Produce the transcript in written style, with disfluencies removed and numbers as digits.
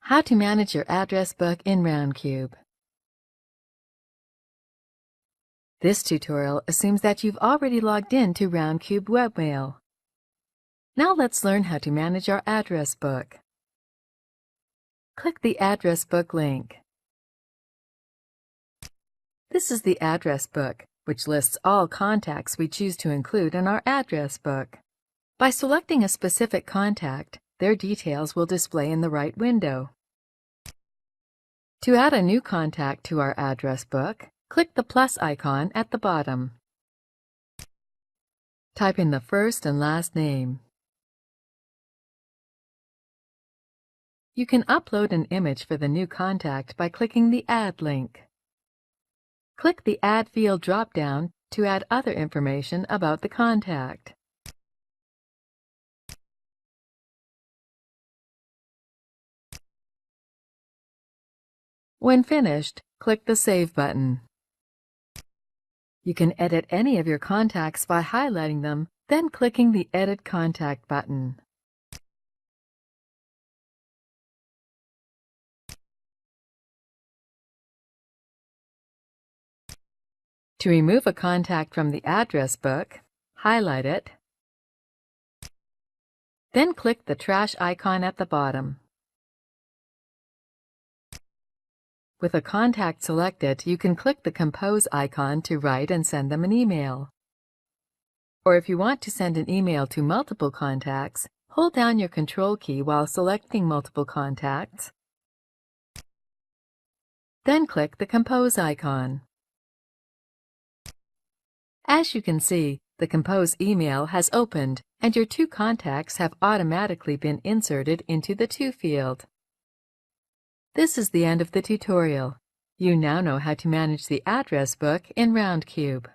How to manage your address book in RoundCube. This tutorial assumes that you've already logged in to RoundCube webmail. Now let's learn how to manage our address book. Click the address book link. This is the address book, which lists all contacts we choose to include in our address book. By selecting a specific contact, their details will display in the right window. To add a new contact to our address book, click the plus icon at the bottom. Type in the first and last name. You can upload an image for the new contact by clicking the Add link. Click the Add field drop-down to add other information about the contact. When finished, click the Save button. You can edit any of your contacts by highlighting them, then clicking the Edit Contact button. To remove a contact from the address book, highlight it, then click the trash icon at the bottom. With a contact selected, you can click the Compose icon to write and send them an email. Or if you want to send an email to multiple contacts, hold down your Control key while selecting multiple contacts, then click the Compose icon. As you can see, the Compose email has opened and your two contacts have automatically been inserted into the To field. This is the end of the tutorial. You now know how to manage the address book in RoundCube.